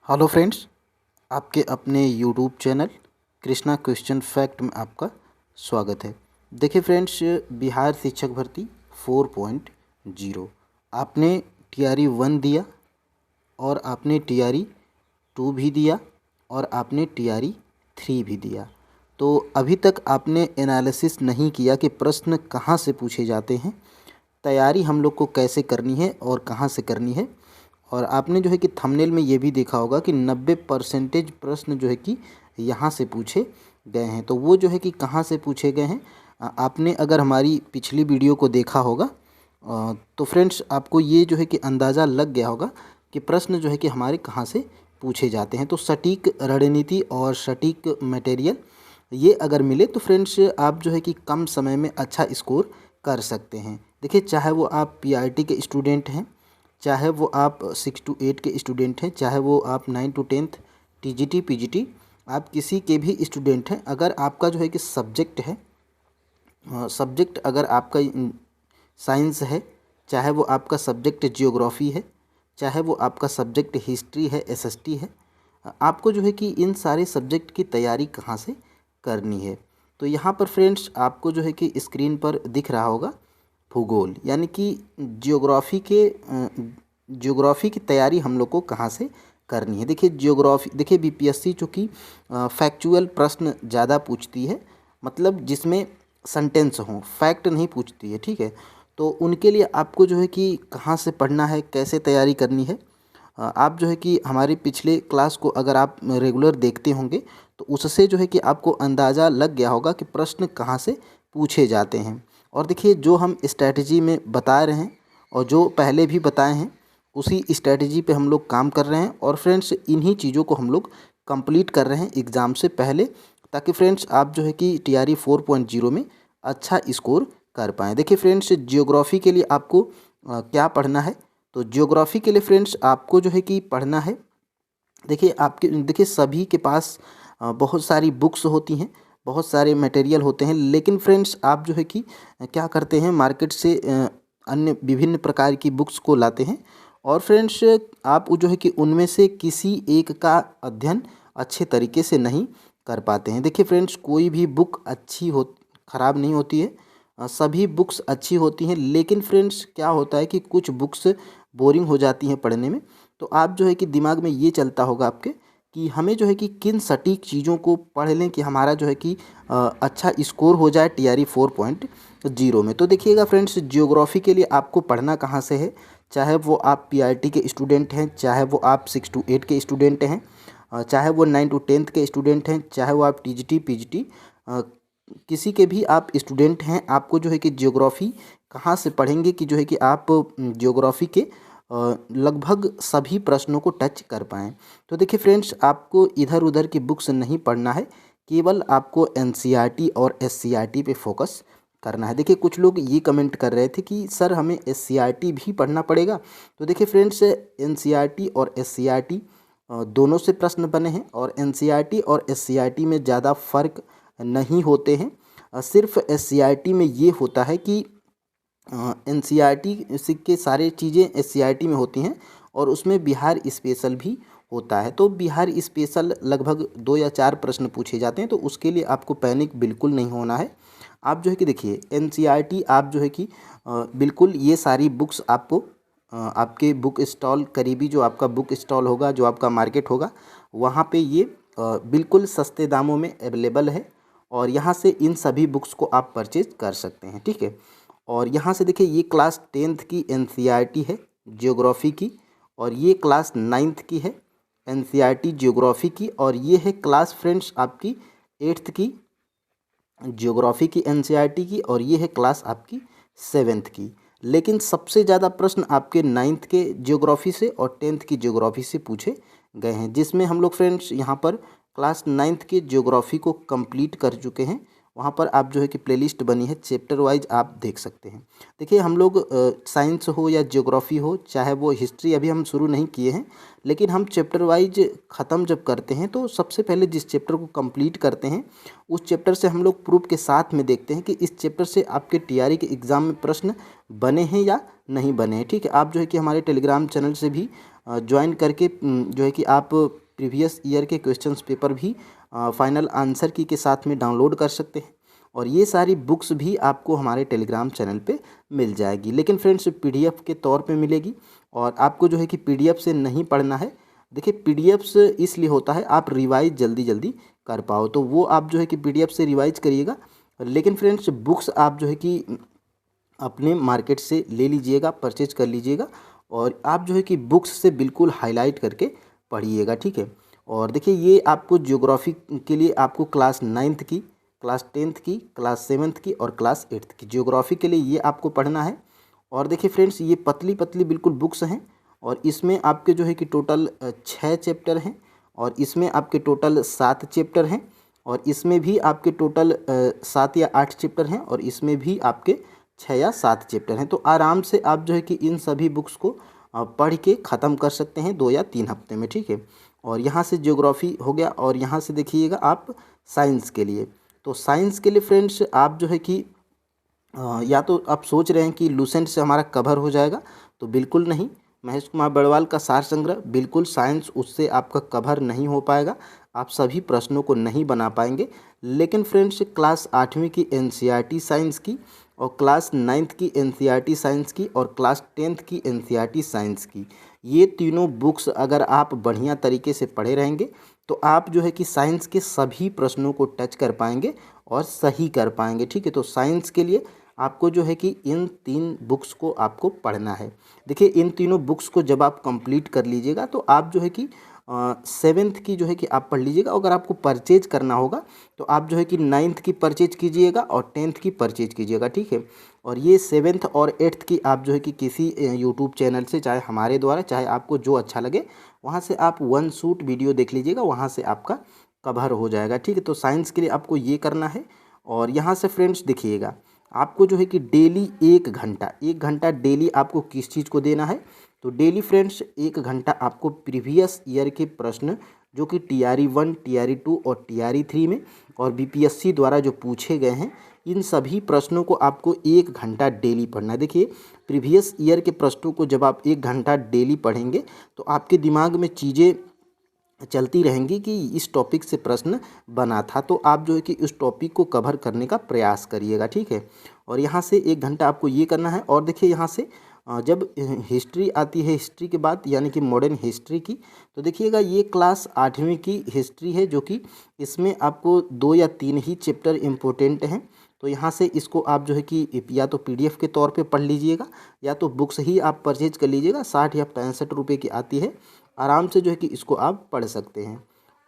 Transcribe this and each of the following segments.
Hello friends, आपके अपने YouTube channel Krishna question fact में आपका स्वागत है। देखिए फ्रेंड्स, बिहार शिक्षक भर्ती 4.0 आपने टीआरई 1 दिया और आपने टीआरई 2 भी दिया और आपने टीआरई 3 भी दिया। तो अभी तक आपने एनालिसिस नहीं किया कि प्रश्न कहाँ से पूछे जाते हैं, तैयारी हम लोग को कैसे करनी है और कहाँ से करनी है। और आपने जो है कि थंबनेल में ये भी देखा होगा कि 90% प्रश्न जो है कि यहाँ से पूछे गए हैं। तो वो जो है कि कहाँ से पूछे गए हैं, आपने अगर हमारी पिछली वीडियो को देखा होगा तो फ्रेंड्स आपको ये जो है कि अंदाज़ा लग गया होगा कि प्रश्न जो है कि हमारे कहाँ से पूछे जाते हैं। तो सटीक रणनीति और सटीक मटेरियल ये अगर मिले तो फ्रेंड्स आप जो है कि कम समय में अच्छा स्कोर कर सकते हैं। देखिए, चाहे वो आप पीआरटी के स्टूडेंट हैं, चाहे वो आप 6 to 8 के स्टूडेंट हैं, चाहे वो आप 9 to 10th टीजीटी पीजीटी आप किसी के भी स्टूडेंट हैं, अगर आपका जो है कि सब्जेक्ट है, सब्जेक्ट अगर आपका साइंस है, चाहे वो आपका सब्जेक्ट जियोग्राफी है, चाहे वो आपका सब्जेक्ट हिस्ट्री है, एसएसटी है, आपको जो है कि इन सारे सब्जेक्ट की तैयारी कहाँ से करनी है। तो यहाँ पर फ्रेंड्स आपको जो है कि स्क्रीन पर दिख रहा होगा भूगोल, यानी कि ज्योग्राफी की तैयारी हम लोग को कहाँ से करनी है। देखिए ज्योग्राफी, देखिए बीपीएससी चूँकि फैक्चुअल प्रश्न ज़्यादा पूछती है, मतलब जिसमें सेंटेंस हों, फैक्ट नहीं पूछती है, ठीक है। तो उनके लिए आपको जो है कि कहाँ से पढ़ना है, कैसे तैयारी करनी है, आप जो है कि हमारे पिछले क्लास को अगर आप रेगुलर देखते होंगे तो उससे जो है कि आपको अंदाज़ा लग गया होगा कि प्रश्न कहाँ से पूछे जाते हैं। और देखिए, जो हम स्ट्रैटेजी में बता रहे हैं और जो पहले भी बताए हैं उसी स्ट्रैटेजी पे हम लोग काम कर रहे हैं। और फ्रेंड्स इन्हीं चीज़ों को हम लोग कंप्लीट कर रहे हैं एग्ज़ाम से पहले, ताकि फ्रेंड्स आप जो है कि टीआरई 4.0 में अच्छा स्कोर कर पाएँ। देखिए फ्रेंड्स, जियोग्राफी के लिए आपको क्या पढ़ना है, तो जियोग्राफी के लिए फ्रेंड्स आपको जो है कि पढ़ना है, देखिए सभी के पास बहुत सारी बुक्स होती हैं, बहुत सारे मटेरियल होते हैं, लेकिन फ्रेंड्स आप जो है कि क्या करते हैं, मार्केट से अन्य विभिन्न प्रकार की बुक्स को लाते हैं और फ्रेंड्स आप जो है कि उनमें से किसी एक का अध्ययन अच्छे तरीके से नहीं कर पाते हैं। देखिए फ्रेंड्स, कोई भी बुक ख़राब नहीं होती है, सभी बुक्स अच्छी होती हैं, लेकिन फ्रेंड्स क्या होता है कि कुछ बुक्स बोरिंग हो जाती हैं पढ़ने में। तो आप जो है कि दिमाग में ये चलता होगा आपके कि हमें जो है कि किन सटीक चीज़ों को पढ़ लें कि हमारा जो है कि अच्छा स्कोर हो जाए टीआरई 4.0 में। तो देखिएगा फ्रेंड्स, जियोग्राफी के लिए आपको पढ़ना कहाँ से है, चाहे वो आप पीआरटी के स्टूडेंट हैं, चाहे वो आप 6 to 8 के स्टूडेंट हैं, चाहे वो 9 to 10th के स्टूडेंट हैं, चाहे वो आप टीजीटी पीजीटी किसी के भी आप स्टूडेंट हैं, आपको जो है कि जियोग्राफी कहाँ से पढ़ेंगे कि जो है कि आप जियोग्राफी के लगभग सभी प्रश्नों को टच कर पाएँ। तो देखिए फ्रेंड्स, आपको इधर उधर की बुक्स नहीं पढ़ना है, केवल आपको एनसीईआरटी और एससीईआरटी पे फोकस करना है। देखिए कुछ लोग ये कमेंट कर रहे थे कि सर हमें एससीईआरटी भी पढ़ना पड़ेगा। तो देखिए फ्रेंड्स, एनसीईआरटी और एससीईआरटी दोनों से प्रश्न बने हैं और एनसीईआरटी और एससीईआरटी में ज़्यादा फ़र्क नहीं होते हैं। सिर्फ एससीईआरटी में ये होता है कि एनसीईआरटी के सारे चीज़ें एससीईआरटी में होती हैं और उसमें बिहार स्पेशल भी होता है। तो बिहार स्पेशल लगभग 2 या 4 प्रश्न पूछे जाते हैं, तो उसके लिए आपको पैनिक बिल्कुल नहीं होना है। आप जो है कि देखिए एनसीईआरटी आप जो है कि बिल्कुल ये सारी बुक्स आपको आपके बुक स्टॉल, करीबी जो आपका बुक स्टॉल होगा, जो आपका मार्केट होगा, वहाँ पे ये बिल्कुल सस्ते दामों में अवेलेबल है और यहाँ से इन सभी बुक्स को आप परचेज कर सकते हैं, ठीक है। और यहाँ से देखिए, ये क्लास 10th की एनसीईआरटी है जियोग्राफी की, और ये क्लास 9th की है एनसीईआरटी जियोग्राफी की, और ये है क्लास फ्रेंड्स आपकी 8th की जियोग्राफी की एनसीईआरटी की, और ये है क्लास आपकी 7th की। लेकिन सबसे ज़्यादा प्रश्न आपके 9th के जियोग्राफी से और 10th की जियोग्राफी से पूछे गए हैं, जिसमें हम लोग फ्रेंड्स यहाँ पर क्लास 9th के जियोग्राफी को कंप्लीट कर चुके हैं। वहाँ पर आप जो है कि प्लेलिस्ट बनी है, चैप्टर वाइज आप देख सकते हैं। देखिए हम लोग साइंस हो या ज्योग्राफी हो, चाहे वो हिस्ट्री अभी हम शुरू नहीं किए हैं, लेकिन हम चैप्टर वाइज ख़त्म जब करते हैं तो सबसे पहले जिस चैप्टर को कंप्लीट करते हैं उस चैप्टर से हम लोग प्रूफ के साथ में देखते हैं कि इस चैप्टर से आपके टीआरई के एग्ज़ाम में प्रश्न बने हैं या नहीं बने हैं, ठीक है। आप जो है कि हमारे टेलीग्राम चैनल से भी ज्वाइन करके जो है कि आप प्रीवियस ईयर के क्वेश्चंस पेपर भी फाइनल आंसर की के साथ में डाउनलोड कर सकते हैं। और ये सारी बुक्स भी आपको हमारे टेलीग्राम चैनल पे मिल जाएगी, लेकिन फ्रेंड्स पीडीएफ के तौर पे मिलेगी। और आपको जो है कि पीडीएफ से नहीं पढ़ना है। देखिए पीडीएफ से इसलिए होता है आप रिवाइज जल्दी जल्दी कर पाओ, तो वो आप जो है कि पीडीएफ से रिवाइज करिएगा। लेकिन फ्रेंड्स बुक्स आप जो है कि अपने मार्केट से ले लीजिएगा, परचेज कर लीजिएगा, और आप जो है कि बुक्स से बिल्कुल हाईलाइट करके पढ़िएगा, ठीक है। और देखिए ये आपको ज्योग्राफी के लिए आपको क्लास 9th की, क्लास 10th की, क्लास 7th की और क्लास 8th की ज्योग्राफी के लिए ये आपको पढ़ना है। और देखिए फ्रेंड्स ये पतली पतली बिल्कुल बुक्स हैं, और इसमें आपके जो है कि टोटल 6 चैप्टर हैं, और इसमें आपके टोटल 7 चैप्टर हैं, और इसमें भी आपके टोटल 7 या 8 चैप्टर हैं, और इसमें भी आपके 6 या 7 चैप्टर हैं। तो आराम से आप जो है कि इन सभी बुक्स को पढ़ के ख़त्म कर सकते हैं 2 या 3 हफ्ते में, ठीक है। और यहाँ से ज्योग्राफी हो गया, और यहाँ से देखिएगा आप साइंस के लिए। तो साइंस के लिए फ्रेंड्स आप जो है कि या तो आप सोच रहे हैं कि लूसेंट से हमारा कवर हो जाएगा, तो बिल्कुल नहीं। महेश कुमार बड़वाल का सार संग्रह, बिल्कुल साइंस उससे आपका कवर नहीं हो पाएगा, आप सभी प्रश्नों को नहीं बना पाएंगे। लेकिन फ्रेंड्स क्लास 8वीं की एनसीईआरटी साइंस की, और क्लास 9th की एनसीईआरटी साइंस की, और क्लास 10th की एनसीईआरटी साइंस की, ये तीनों बुक्स अगर आप बढ़िया तरीके से पढ़े रहेंगे तो आप जो है कि साइंस के सभी प्रश्नों को टच कर पाएंगे और सही कर पाएंगे, ठीक है। तो साइंस के लिए आपको जो है कि इन 3 बुक्स को आपको पढ़ना है। देखिए इन तीनों बुक्स को जब आप कंप्लीट कर लीजिएगा तो आप जो है कि 7th की जो है कि आप पढ़ लीजिएगा। अगर आपको परचेज करना होगा तो आप जो है कि 9th की परचेज कीजिएगा और 10th की परचेज कीजिएगा, ठीक है। और ये 7th और 8th की आप जो है कि किसी यूट्यूब चैनल से, चाहे हमारे द्वारा, चाहे आपको जो अच्छा लगे वहाँ से आप वन शूट वीडियो देख लीजिएगा, वहाँ से आपका कवर हो जाएगा, ठीक है। तो साइंस के लिए आपको ये करना है। और यहाँ से फ्रेंड्स देखिएगा आपको जो है कि डेली 1 घंटा डेली आपको किस चीज़ को देना है, तो डेली फ्रेंड्स 1 घंटा आपको प्रीवियस ईयर के प्रश्न जो कि TRE 1, TRE 2 और TRE 3 में और BPSC द्वारा जो पूछे गए हैं, इन सभी प्रश्नों को आपको 1 घंटा डेली पढ़ना है। देखिए प्रीवियस ईयर के प्रश्नों को जब आप 1 घंटा डेली पढ़ेंगे तो आपके दिमाग में चीज़ें चलती रहेंगी कि इस टॉपिक से प्रश्न बना था, तो आप जो है कि उस टॉपिक को कवर करने का प्रयास करिएगा, ठीक है। और यहाँ से 1 घंटा आपको ये करना है। और देखिए यहाँ से जब हिस्ट्री आती है, हिस्ट्री के बाद यानी कि मॉडर्न हिस्ट्री की, तो देखिएगा ये क्लास 8वीं की हिस्ट्री है, जो कि इसमें आपको 2 या 3 ही चैप्टर इम्पोर्टेंट हैं। तो यहाँ से इसको आप जो है कि या तो PDF के तौर पे पढ़ लीजिएगा, या तो बुक्स ही आप परचेज कर लीजिएगा, 60 या 65 रुपये की आती है, आराम से जो है कि इसको आप पढ़ सकते हैं।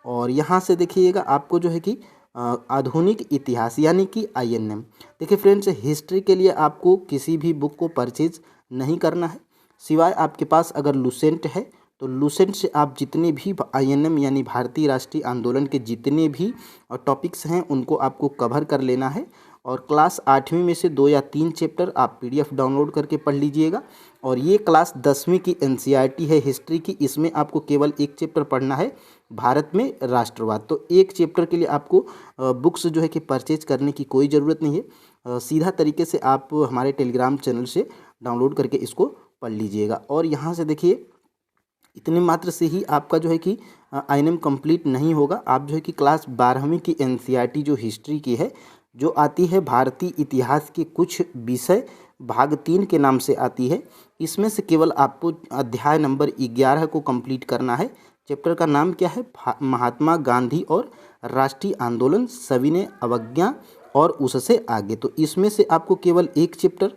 और यहाँ से देखिएगा आपको जो है कि आधुनिक इतिहास यानी कि INM। देखिए फ्रेंड्स हिस्ट्री के लिए आपको किसी भी बुक को परचेज नहीं करना है, सिवाय आपके पास अगर लूसेंट है तो लूसेंट से आप जितने भी INM यानी भारतीय राष्ट्रीय आंदोलन के जितने भी टॉपिक्स हैं उनको आपको कवर कर लेना है। और क्लास 8वीं में से 2 या 3 चैप्टर आप PDF डाउनलोड करके पढ़ लीजिएगा। और ये क्लास 10वीं की NCERT है हिस्ट्री की, इसमें आपको केवल 1 चैप्टर पढ़ना है, भारत में राष्ट्रवाद। तो 1 चैप्टर के लिए आपको बुक्स जो है कि परचेज करने की कोई ज़रूरत नहीं है, सीधा तरीके से आप हमारे टेलीग्राम चैनल से डाउनलोड करके इसको पढ़ लीजिएगा। और यहाँ से देखिए इतने मात्र से ही आपका जो है कि INM कंप्लीट नहीं होगा। आप जो है कि क्लास 12वीं की NCERT जो हिस्ट्री की है, जो आती है भारतीय इतिहास के कुछ विषय, भाग 3 के नाम से आती है, इसमें से केवल आपको अध्याय नंबर 11 को कंप्लीट करना है। चैप्टर का नाम क्या है? महात्मा गांधी और राष्ट्रीय आंदोलन, सविनय अवज्ञा और उससे आगे। तो इसमें से आपको केवल 1 चैप्टर,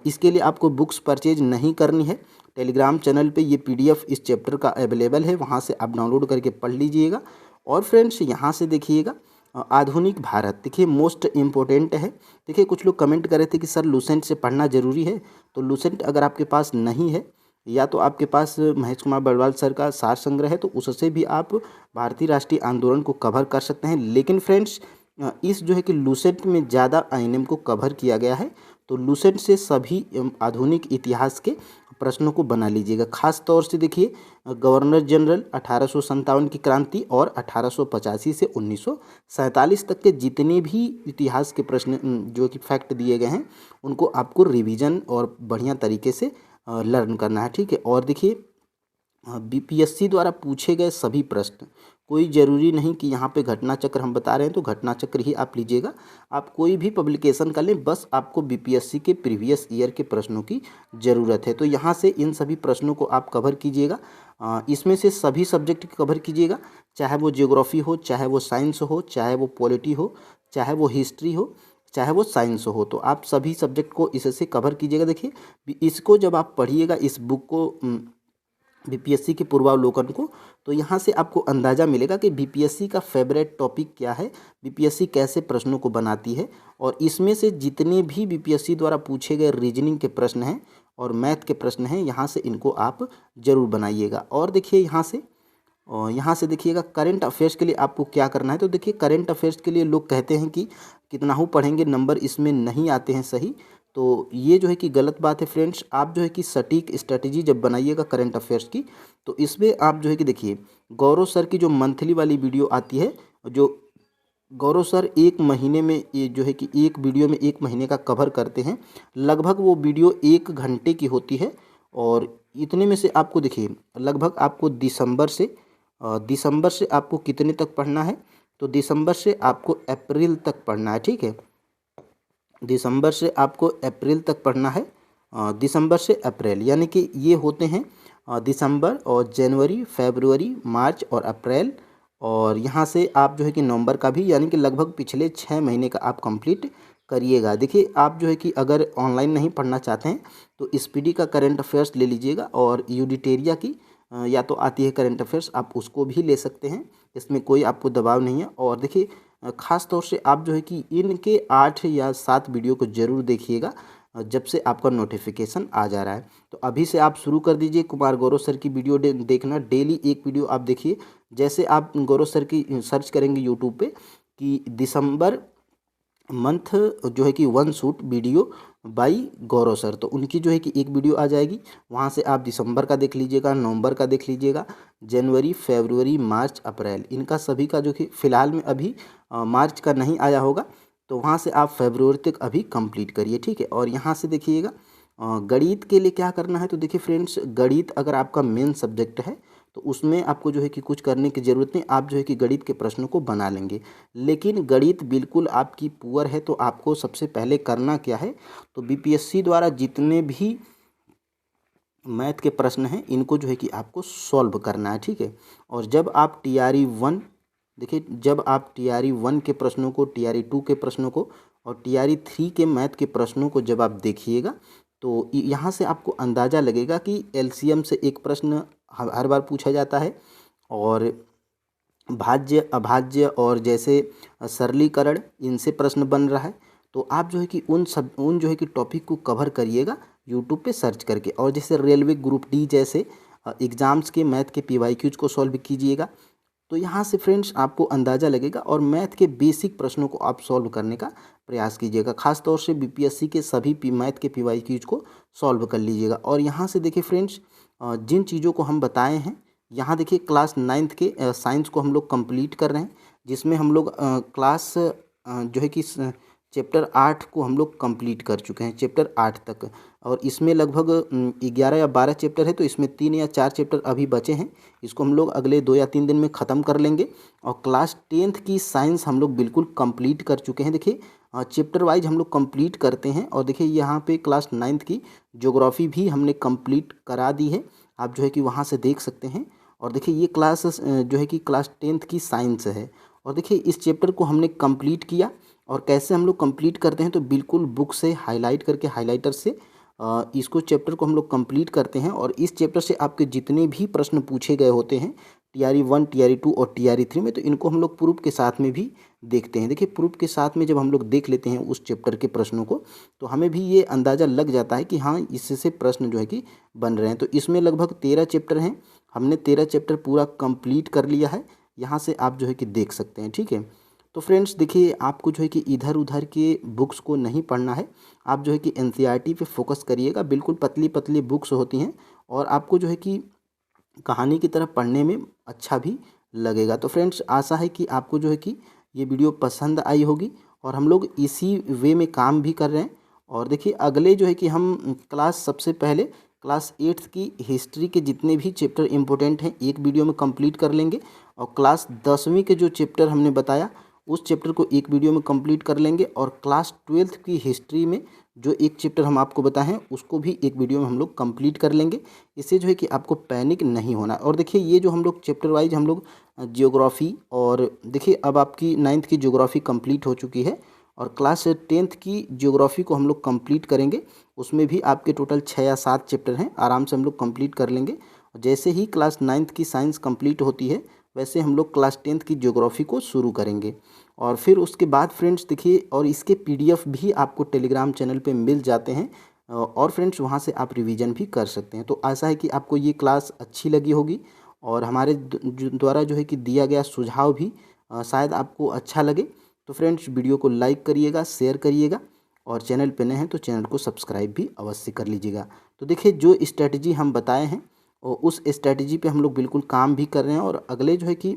इसके लिए आपको बुक्स परचेज नहीं करनी है। टेलीग्राम चैनल पे ये PDF इस चैप्टर का अवेलेबल है, वहाँ से आप डाउनलोड करके पढ़ लीजिएगा। और फ्रेंड्स यहाँ से देखिएगा आधुनिक भारत, देखिए मोस्ट इम्पोर्टेंट है। देखिए कुछ लोग कमेंट कर रहे थे कि सर लूसेंट से पढ़ना ज़रूरी है, तो लूसेंट अगर आपके पास नहीं है, या तो आपके पास महेश कुमार बड़वाल सर का सार संग्रह है, तो उससे भी आप भारतीय राष्ट्रीय आंदोलन को कवर कर सकते हैं। लेकिन फ्रेंड्स इस जो है कि लूसेंट में ज़्यादा INM को कवर किया गया है, तो लूसेंट से सभी आधुनिक इतिहास के प्रश्नों को बना लीजिएगा। खास तौर से देखिए गवर्नर जनरल 1857 की क्रांति और 1885 से 1947 तक के जितने भी इतिहास के प्रश्न जो कि फैक्ट दिए गए हैं, उनको आपको रिवीजन और बढ़िया तरीके से लर्न करना है, ठीक है। और देखिए बीपीएससी द्वारा पूछे गए सभी प्रश्न, कोई ज़रूरी नहीं कि यहाँ पे घटना चक्र हम बता रहे हैं तो घटना चक्र ही आप लीजिएगा। आप कोई भी पब्लिकेशन कर लें, बस आपको बीपीएससी के प्रीवियस ईयर के प्रश्नों की ज़रूरत है। तो यहाँ से इन सभी प्रश्नों को आप कवर कीजिएगा। इसमें से सभी सब्जेक्ट कवर कीजिएगा, चाहे वो जियोग्राफी हो, चाहे वो साइंस हो, चाहे वो पॉलिटी हो, चाहे वो हिस्ट्री हो, चाहे वो साइंस हो। तो आप सभी सब्जेक्ट को इससे कवर कीजिएगा। देखिए इसको जब आप पढ़िएगा, इस बुक को बीपीएससी के पूर्वावलोकन को, तो यहाँ से आपको अंदाज़ा मिलेगा कि बीपीएससी का फेवरेट टॉपिक क्या है, बीपीएससी कैसे प्रश्नों को बनाती है। और इसमें से जितने भी बीपीएससी द्वारा पूछे गए रीजनिंग के प्रश्न हैं और मैथ के प्रश्न हैं, यहाँ से इनको आप ज़रूर बनाइएगा। और देखिए यहाँ से देखिएगा करंट अफेयर्स के लिए आपको क्या करना है। तो देखिए करंट अफेयर्स के लिए लोग कहते हैं कि कितना हो पढ़ेंगे नंबर इसमें नहीं आते हैं सही, तो ये जो है कि गलत बात है फ्रेंड्स। आप जो है कि सटीक स्ट्रेटजी जब बनाइएगा करंट अफेयर्स की, तो इसमें आप जो है कि देखिए गौरव सर की जो मंथली वाली वीडियो आती है, जो गौरव सर एक महीने में ये जो है कि एक वीडियो में एक महीने का कवर करते हैं, लगभग वो वीडियो 1 घंटे की होती है। और इतने में से आपको देखिए लगभग आपको दिसंबर से आपको कितने तक पढ़ना है, तो दिसंबर से आपको अप्रैल तक पढ़ना है, ठीक है। दिसंबर से आपको अप्रैल तक पढ़ना है, दिसंबर से अप्रैल, यानी कि ये होते हैं दिसंबर और जनवरी, फरवरी, मार्च और अप्रैल। और यहाँ से आप जो है कि नवंबर का भी, यानी कि लगभग पिछले 6 महीने का आप कंप्लीट करिएगा। देखिए आप जो है कि अगर ऑनलाइन नहीं पढ़ना चाहते हैं तो स्पीडी का करंट अफेयर्स ले लीजिएगा, और यूडिटेरिया की या तो आती है करंट अफेयर्स, आप उसको भी ले सकते हैं, इसमें कोई आपको दबाव नहीं है। और देखिए ख़ास तौर से आप जो है कि इनके 8 या 7 वीडियो को ज़रूर देखिएगा जब से आपका नोटिफिकेशन आ जा रहा है। तो अभी से आप शुरू कर दीजिए कुमार गौरव सर की वीडियो देखना, डेली एक वीडियो आप देखिए। जैसे आप गौरव सर की सर्च करेंगे यूट्यूब पे कि दिसंबर मंथ जो है कि 1 shoot video by Gaurav sir, तो उनकी जो है कि एक वीडियो आ जाएगी, वहाँ से आप दिसंबर का देख लीजिएगा, नवंबर का देख लीजिएगा, जनवरी, फरवरी, मार्च, अप्रैल, इनका सभी का जो कि फ़िलहाल में अभी मार्च का नहीं आया होगा, तो वहाँ से आप फरवरी तक अभी कंप्लीट करिए, ठीक है। और यहाँ से देखिएगा गणित के लिए क्या करना है। तो देखिए फ्रेंड्स, गणित अगर आपका मेन सब्जेक्ट है तो उसमें आपको जो है कि कुछ करने की ज़रूरत नहीं, आप जो है कि गणित के प्रश्नों को बना लेंगे। लेकिन गणित बिल्कुल आपकी पुअर है, तो आपको सबसे पहले करना क्या है, तो बीपीएससी द्वारा जितने भी मैथ के प्रश्न हैं इनको जो है कि आपको सॉल्व करना है, ठीक है। और जब आप टीआरई 1 देखिए, जब आप टीआरई 1 के प्रश्नों को, टीआरई 2 के प्रश्नों को और टीआरई 3 के मैथ के प्रश्नों को जब आप देखिएगा, तो यहाँ से आपको अंदाज़ा लगेगा कि एलसीएम से एक प्रश्न हर बार पूछा जाता है, और भाज्य, अभाज्य और जैसे सरलीकरण, इनसे प्रश्न बन रहा है। तो आप जो है कि उन जो है कि टॉपिक को कवर करिएगा यूट्यूब पे सर्च करके। और जैसे रेलवे ग्रुप डी जैसे एग्ज़ाम्स के मैथ के पीवाईक्यूज को सॉल्व कीजिएगा। तो यहाँ से फ्रेंड्स आपको अंदाज़ा लगेगा, और मैथ के बेसिक प्रश्नों को आप सॉल्व करने का प्रयास कीजिएगा। खास तौर से बीपीएससी के सभी मैथ के पीवाईक्यूज को सॉल्व कर लीजिएगा। और यहाँ से देखिए फ्रेंड्स, जिन चीज़ों को हम बताए हैं, यहाँ देखिए क्लास 9th के साइंस को हम लोग कंप्लीट कर रहे हैं, जिसमें हम लोग क्लास जो है कि चैप्टर 8 को हम लोग कंप्लीट कर चुके हैं, चैप्टर 8 तक। और इसमें लगभग 11 या 12 चैप्टर है, तो इसमें 3 या 4 चैप्टर अभी बचे हैं, इसको हम लोग अगले 2 या 3 दिन में ख़त्म कर लेंगे। और क्लास 10th की साइंस हम लोग बिल्कुल कंप्लीट कर चुके हैं। देखिए चैप्टर वाइज हम लोग कंप्लीट करते हैं। और देखिए यहाँ पे क्लास 9th की ज्योग्राफी भी हमने कंप्लीट करा दी है, आप जो है कि वहाँ से देख सकते हैं। और देखिए ये क्लास जो है कि क्लास 10th की साइंस है। और देखिए इस चैप्टर को हमने कंप्लीट किया, और कैसे हम लोग कंप्लीट करते हैं, तो बिल्कुल बुक से हाईलाइट करके, हाईलाइटर से इसको चैप्टर को हम लोग कंप्लीट करते हैं। और इस चैप्टर से आपके जितने भी प्रश्न पूछे गए होते हैं टीआरई 1, टीआरई 2 और टीआरई 3 में, तो इनको हम लोग प्रूफ के साथ में भी देखते हैं। देखिए प्रूफ के साथ में जब हम लोग देख लेते हैं उस चैप्टर के प्रश्नों को, तो हमें भी ये अंदाज़ा लग जाता है कि हाँ, इससे प्रश्न जो है कि बन रहे हैं। तो इसमें लगभग 13 चैप्टर हैं, हमने 13 चैप्टर पूरा कंप्लीट कर लिया है, यहाँ से आप जो है कि देख सकते हैं, ठीक है। तो फ्रेंड्स देखिए, आपको जो है कि इधर उधर के बुक्स को नहीं पढ़ना है, आप जो है कि एनसीईआरटी पे फोकस करिएगा। बिल्कुल पतली पतली बुक्स होती हैं, और आपको जो है कि कहानी की तरह पढ़ने में अच्छा भी लगेगा। तो फ्रेंड्स आशा है कि आपको जो है कि ये वीडियो पसंद आई होगी, और हम लोग इसी वे में काम भी कर रहे हैं। और देखिए अगले जो है कि हम क्लास सबसे पहले क्लास 8th की हिस्ट्री के जितने भी चैप्टर इंपॉर्टेंट हैं एक वीडियो में कंप्लीट कर लेंगे, और क्लास 10वीं के जो चैप्टर हमने बताया उस चैप्टर को एक वीडियो में कंप्लीट कर लेंगे, और क्लास 12th की हिस्ट्री में जो एक चैप्टर हम आपको बताए हैं उसको भी एक वीडियो में हम लोग कंप्लीट कर लेंगे। इससे जो है कि आपको पैनिक नहीं होना। और देखिए ये जो हम लोग चैप्टर वाइज हम लोग जियोग्राफी, और देखिए अब आपकी 9th की जियोग्राफी कंप्लीट हो चुकी है, और क्लास 10th की जियोग्राफी को हम लोग कंप्लीट करेंगे। उसमें भी आपके टोटल 6 या 7 चैप्टर हैं, आराम से हम लोग कंप्लीट कर लेंगे। जैसे ही क्लास 9th की साइंस कंप्लीट होती है वैसे हम लोग क्लास 10th की जियोग्राफी को शुरू करेंगे। और फिर उसके बाद फ्रेंड्स देखिए, और इसके पीडीएफ भी आपको टेलीग्राम चैनल पे मिल जाते हैं, और फ्रेंड्स वहाँ से आप रिवीजन भी कर सकते हैं। तो आशा है कि आपको ये क्लास अच्छी लगी होगी, और हमारे द्वारा जो है कि दिया गया सुझाव भी शायद आपको अच्छा लगे। तो फ्रेंड्स वीडियो को लाइक करिएगा, शेयर करिएगा, और चैनल पे नए हैं तो चैनल को सब्सक्राइब भी अवश्य कर लीजिएगा। तो देखिए जो स्ट्रैटेजी हम बताए हैं और उस स्ट्रैटेजी पे हम लोग बिल्कुल काम भी कर रहे हैं, और अगले जो है कि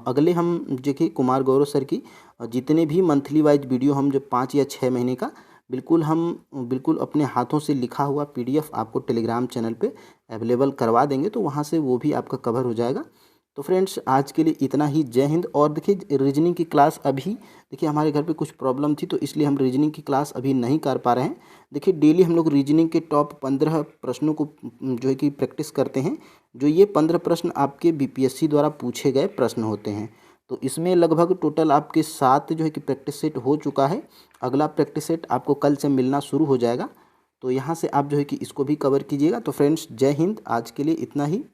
अगले हम देखिए कुमार गौरव सर की जितने भी मंथली वाइज वीडियो हम जो 5 या 6 महीने का बिल्कुल अपने हाथों से लिखा हुआ पीडीएफ आपको टेलीग्राम चैनल पे अवेलेबल करवा देंगे, तो वहाँ से वो भी आपका कवर हो जाएगा। तो फ्रेंड्स आज के लिए इतना ही। जय हिंद। और देखिए रीजनिंग की क्लास अभी देखिए हमारे घर पे कुछ प्रॉब्लम थी तो इसलिए हम रीजनिंग की क्लास अभी नहीं कर पा रहे हैं। देखिए डेली हम लोग रीजनिंग के टॉप 15 प्रश्नों को जो है कि प्रैक्टिस करते हैं। जो ये 15 प्रश्न आपके बीपीएससी द्वारा पूछे गए प्रश्न होते हैं। तो इसमें लगभग टोटल आपके 7 जो है कि प्रैक्टिस सेट हो चुका है। अगला प्रैक्टिस सेट आपको कल से मिलना शुरू हो जाएगा। तो यहाँ से आप जो है कि इसको भी कवर कीजिएगा। तो फ्रेंड्स जय हिंद। आज के लिए इतना ही।